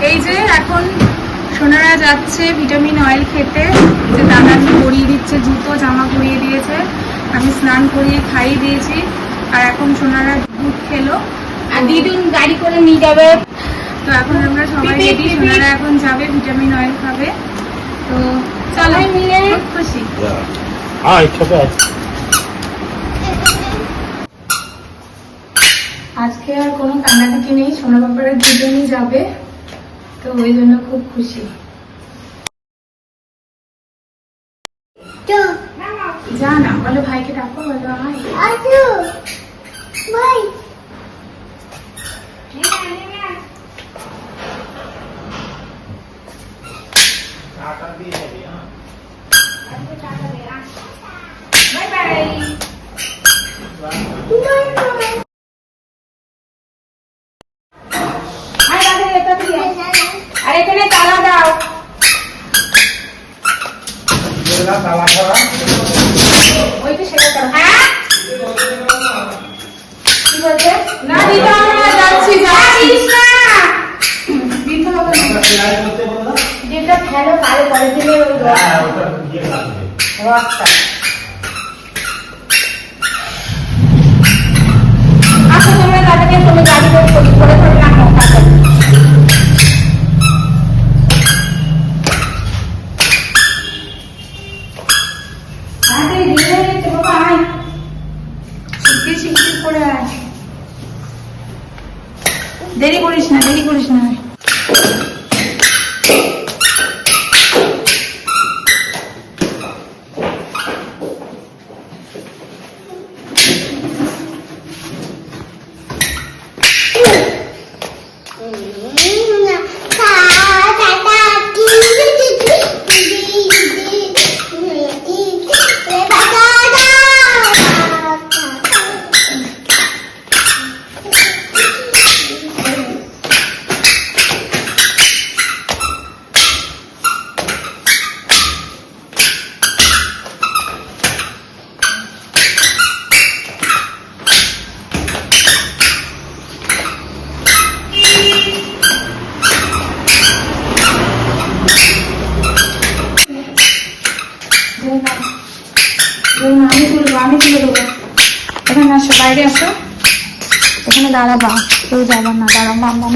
এই যে এখন সোনারা যাচ্ছে ভিটামিন অয়েল খেতে, যে দাদাকে পরিয়ে দিচ্ছে, জুতো জামা পরিয়ে দিয়েছে, আমি স্নান করিয়ে খাইয়ে দিয়েছি। আর এখন সোনারা দুধ খেলো আর দিদুন গাড়ি করে নিয়ে যাবে। তো এখন আমরা সবাই রেডি, সোনারা এখন যাবে ভিটামিন অয়েল খাবে। তো চলো মিলে খুশি। আজকে আর কোনো কান্নাকাটি নেই, সোনা বাবারা দুজনই যাবে, তো ওই জন্য খুব খুশি। যা না বলো, ভাইকে ডাকো, বলো ভাই। আর এখানে তালা দাও। ওইটা সেটা করো। হ্যাঁ কি বলছে? না দিতে হবে না, যাচ্ছি যাচ্ছিস না, দিতে হবে না। যেটা খেলো কালে করে দিলে ওই রসটা। আচ্ছা তোমরা দাদাকে তুমি গাড়ি করে করে করে রাখো। দেরি করিস না, দেরি করিস না। আমি তুলে দেবো। এখানে আসো, বাইরে আসো, এখানে দাঁড়াবা, কেউ যাবা না, দাঁড়াবা। মাম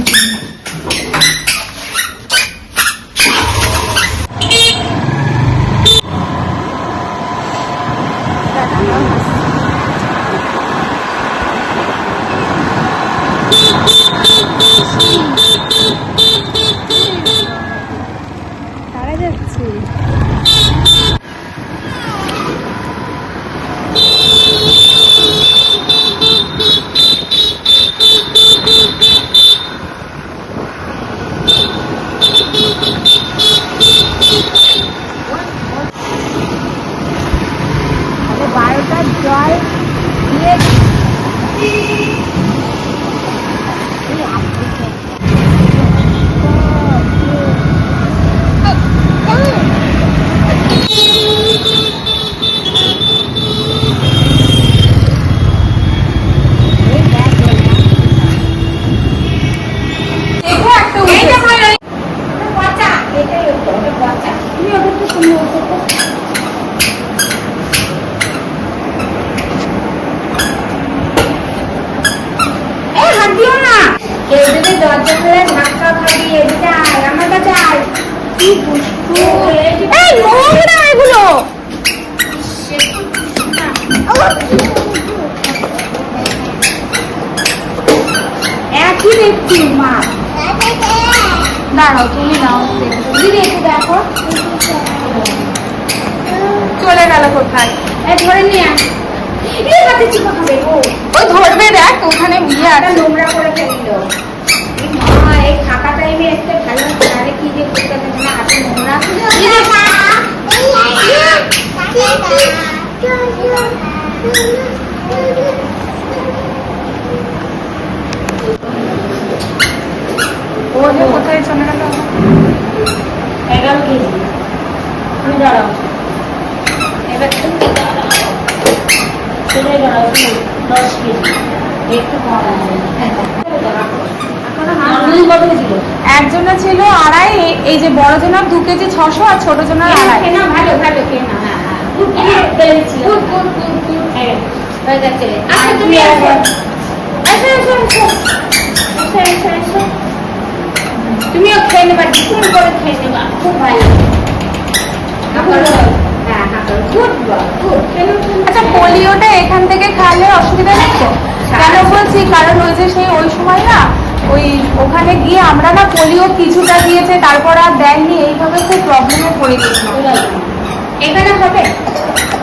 তারা যাচ্ছে। বারোটার জল দিয়ে দরজা খুলে ধাক্কা খাইয়ে যায় আমার কাছে। আর কি নোংরা এগুলো, একই দেখছি। মা দাঁড়াও, তুমি নাও, দিদি একটু দেখো চলে গেল কোথায়। ধরে নিয়ে আস, ওই ধরবে, দেখ ওখানে বিয়ে আছে, নোংরা করে ফেলল। এই ফাঁকা টাইমে একটা ভালো সারে কি যে করতে থাকে না, হাতে নোংরা। ও যে কোথায় চলে গেল। 11 কেজি তুমি দাঁড়াও, এবার তুমি দাঁড়াও, চলে দাঁড়াও, 10 কেজি একটু কম আছে। একজনে ছিল এই যে বড় জনের 2 কেজি 600 আর ছোট জনের 2.5। কেনা ভালো ভালো কেনা। হ্যাঁ হ্যাঁ গুড গুড গুড গুড হ্যাঁ হয়ে গেছে। আচ্ছা তুমি আসো আসো আসো আসো আসো আসো তুমিও খেয়ে নেবা, টিফিন করে খেয়ে নেবা, খুব ভালো। হ্যাঁ হ্যাঁ গুড গুড। আচ্ছা পোলিওটা এখান থেকে খাওয়ালে অসুবিধা নেই তো? কেন বলছি, কারণ ওই যে সেই ওই সময় না ওখানে গিয়ে আমরা না পোলিও কিছুটা দিয়েছে, তারপর আর দেয়নি, এইভাবে খুব প্রবলেমে পড়ে গেছিলাম। এখানে হবে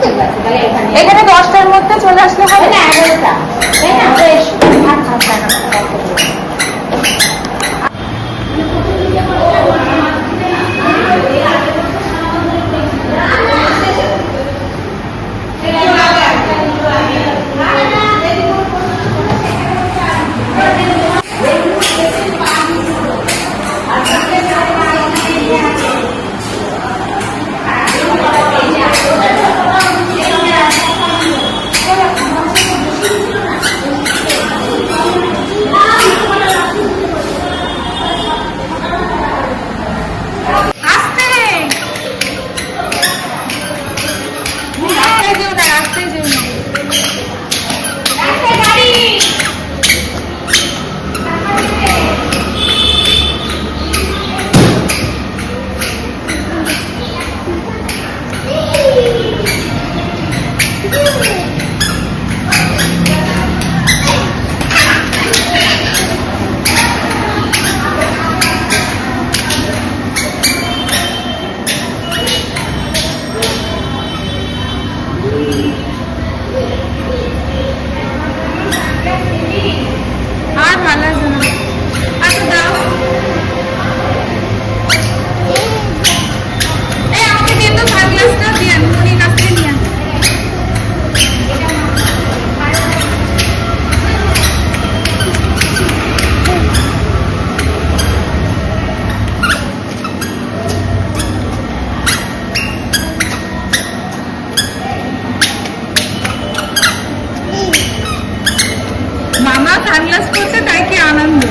ঠিক আছে, তাহলে এখানে 10টার মধ্যে চলে আসলে হবে না? 11টা তাই না? বেশ ভাত খাওয়া টাকা আর ভালো লাগছে না। আচ্ছা দাও, এই আমাকে দিয়ে তো ভাত গ্লাসটা দিয়ে মনির কাছ থেকে নিয়ে মামা সানগ্লাস করছে, তাই কি আনন্দ।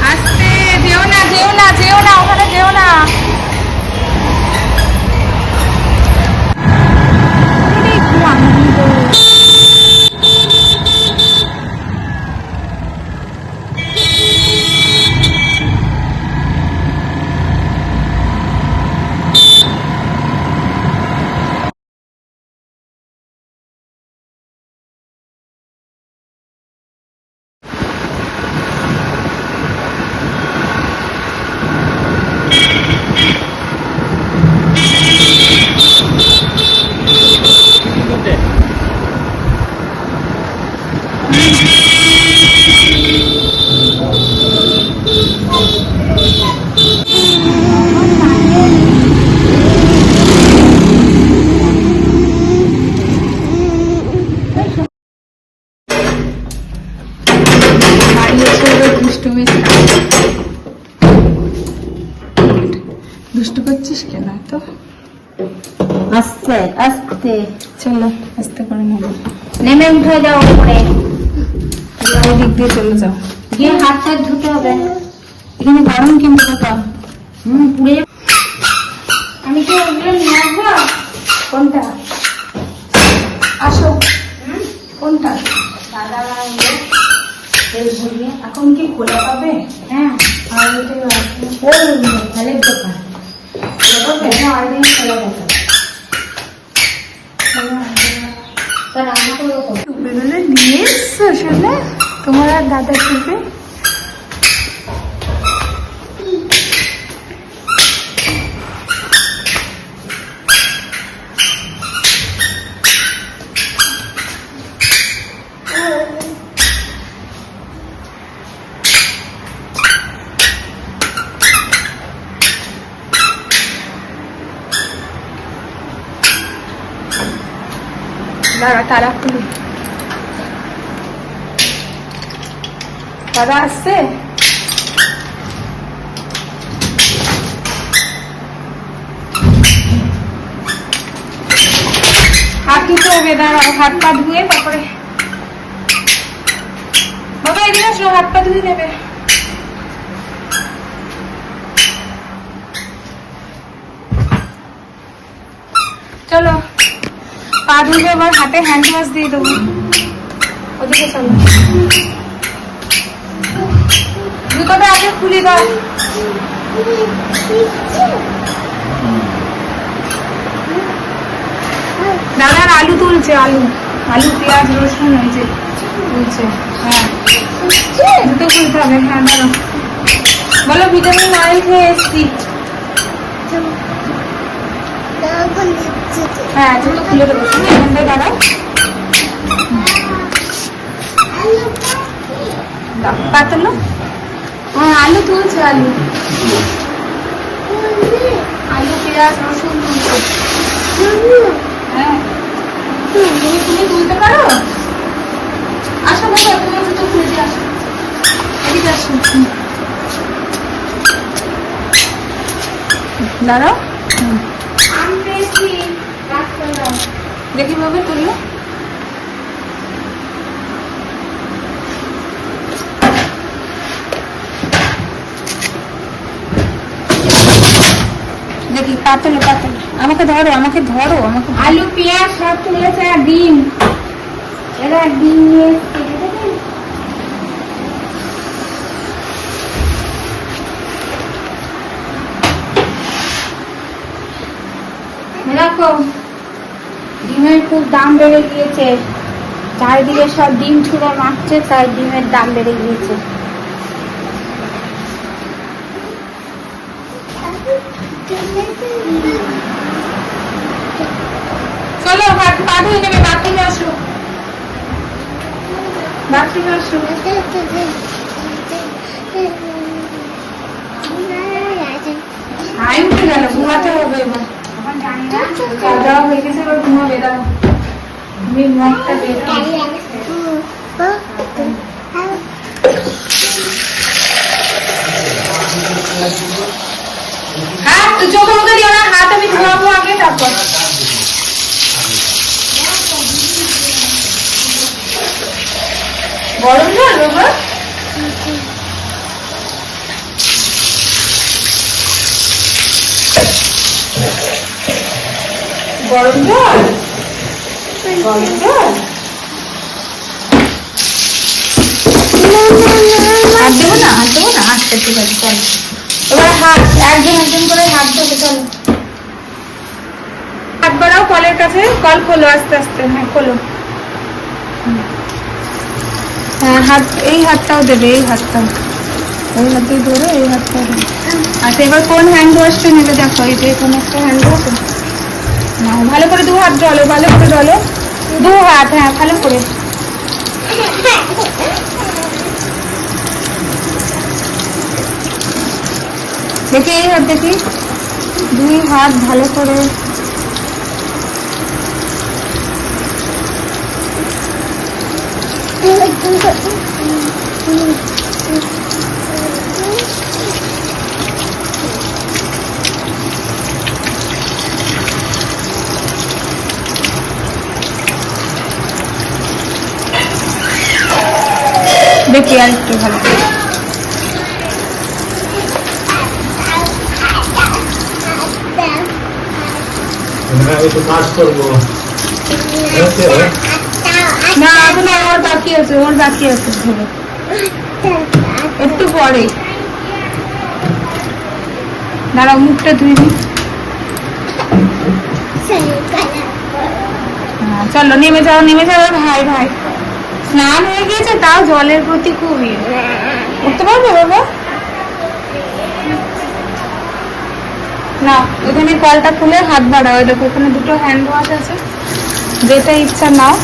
আস্তে, যেও না যেও না যেও না, ওখানে যেও না। কি আনন্দ। দুষ্টু করছিস কেন তো? আস্তে আস্তে চলো আস্তে করে নেবো, নেমে উঠে যাও উপরে, ওই দিক দিয়ে চলে যাও। গিয়ে হাত টাত ধুতে হবে। এখানে গরম কিন্তু কথা পুড়ে যাবে। আমি কি ওগুলো নিয়ে আসবো? কোনটা? আসো। কোনটা? দাদা তেল ভরিয়ে এখন কি খোলা পাবে? হ্যাঁ আর ওইটাই আছে ওই ফলের দোকান অলরেডি খোলা গেছে। তো রান্না করবো টুপিগুলো নিয়ে এসছো শোনা, তোমার আর দাদার টুপি। দাঁড়া তারা খুলি, দাদা আসছে। দাঁড়াও, হাত পা ধুয়ে তারপরে বাবা এদিকে আসো, হাত পা ধুয়ে নেবে। চলো পা ধুয়ে এবার হাতে হ্যান্ড ওয়াশ দিয়ে দেবো। ওদিকে চলো, জুতোটা আগে খুলে দাও। দাদার আলু তুলছে, আলু আলু পেঁয়াজ রসুন হয়েছে তুলছে। হ্যাঁ জুতো খুলতে হবে। হ্যাঁ দাঁড়াও, বলো ভিটামিন অয়েল খেয়ে এসছি। হ্যাঁ জুতো খুলে দেবো, তুমি এখান থেকে দাঁড়াও। পা তোলো। হ্যাঁ আলু তুলছে, আলু আলু পেঁয়াজ রসুন তুলছে। হ্যাঁ তুমি তুলতে পারো? আসো বাবা, তোমার জুতো খুলে দিয়ে আসো, এদিকে আসো। দাঁড়াও, দেখি বাবা তুলো। দেখি পাতলো পাতলো, আমাকে ধরো আমাকে ধরো আমাকে। আলু পেঁয়াজ সব তুলেছে আর ডিম, এরা ডিম নিয়ে দেখো ডিমের খুব দাম বেড়ে গিয়েছে, চারিদিকে সব ডিম ছুঁড়ে মারছে, তাই ডিমের দাম বেড়ে গিয়েছে। চলো হাত পা ধুয়ে নেবে, বাথরুমে আসো, বাথরুমে আসো। হাই উঠে গেল, ঘুমাতে হবে এবার। খাওয়া দাওয়া হয়ে গেছে, এবার ঘুমাবে। দাও তুমি মুখটা বের করো। হাত তো চোখে মুখে দিও না, হাত আমি ধোয়াবো আগে তারপর। গরম জল বাবা, গরম জল, গরম জল। হাত দেবো না, হাত দেবো না। আচ্ছা ঠিক আছে চলো, এবার হাত একজন একজন করে হাত ধোবে। চলো হাত বাড়াও কলের কাছে, কল খোলো আস্তে আস্তে। হ্যাঁ খোলো। হ্যাঁ হাত, এই হাতটাও দেবে, এই হাতটাও, এই হাত দিয়ে ধরে এই হাতটাও দেবে। আচ্ছা এবার কোন হ্যান্ড ওয়াশটা নেবে দেখো, এই যে কোন একটা হ্যান্ড ওয়াশ না, ভালো করে দু হাত জলে, ভালো করে জলে দু হাত। হ্যাঁ ভালো করে। দেখি এই হাত, দেখি দুই হাত ভালো করে। দেখি আর একটু ভালো করে। না এখন ওর বাকি আছে, ওর বাকি আছে, একটু পরে। দাঁড়াও মুখটা ধুয়ে নি। চলো নেমে যাও, নেমে যাও। ভাই ভাই স্নান হয়ে গিয়েছে, তাও জলের প্রতি খুব উঠতে পারবে বাবা? না এখানে কলটা খুলে হাত বাড়াও, দেখো এখানে দুটো হ্যান্ড ওয়াশ আছে, যেটা ইচ্ছা নাও।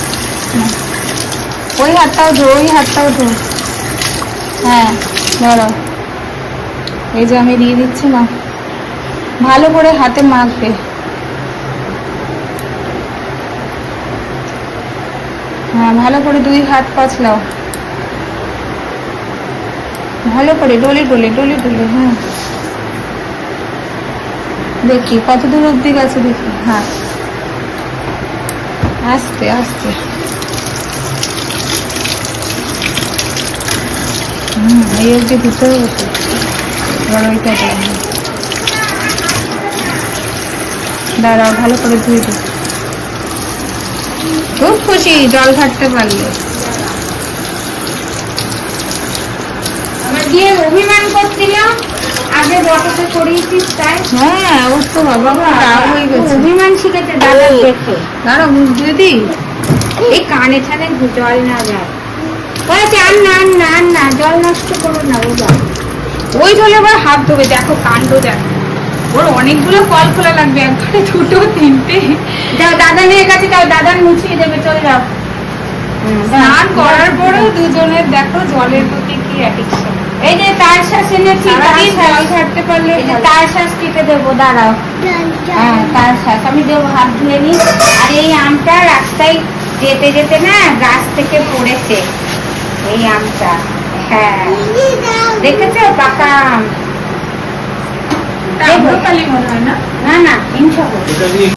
ওই হাতটাও ধো, ওই হাতটাও ধো। হ্যাঁ ধরো, এই যে আমি দিয়ে দিচ্ছি না, ভালো করে হাতে মাখবে। হ্যাঁ ভালো করে দুই হাত পাছলাও, ভালো করে ডলে ডলে ডলে ডলে। হ্যাঁ দেখি কত দূর অব্দি গেছে দেখি। হ্যাঁ আস্তে আস্তে। এই অবধি দিতে হবে তো, বড়ইটা দেয়নি। দাঁড়াও, ভালো করে ধুয়ে দিই। খুব খুশি জল ঘাটতে পারলে। আমার দিয়ে অভিমান করছিল, আগে বটতে করিয়েছিস তাই। হ্যাঁ, ওর তো বাবা রাগ হয়ে গেছে। অভিমান শিখেছে দাদা দেখে। দাঁড়াও, মুখ ধুয়ে দিই। এই কানে ছানে জল না যায়। বলেছে আর না আর না আর না, জল নষ্ট করো না বাবা। ওই জলে আবার হাত ধোবে, দেখো কাণ্ড দেখো। ওর অনেকগুলো কল খোলা লাগবে, একবারে দুটো তিনটে। যাও দাদা নিয়ে গেছে, যাও দাদা মুছিয়ে দেবে, চলে যাও। স্নান করার পরেও দুজনের দেখো জলের প্রতি কি অ্যাডিকশন। এই যে তার শ্বাস এনেছি, সারাদিন জল ঘাটতে পারলে এই যে তার শ্বাস কেটে দেবো, দাঁড়াও। হ্যাঁ তার শ্বাস আমি দেবো, হাত ধুয়ে নিই। আর এই আমটা রাস্তায় যেতে যেতে না গাছ থেকে পড়েছে এই আমটা। হ্যাঁ দেখেছো, পাকা আম। কালি মনে হয় না। না না হিংসা করছে।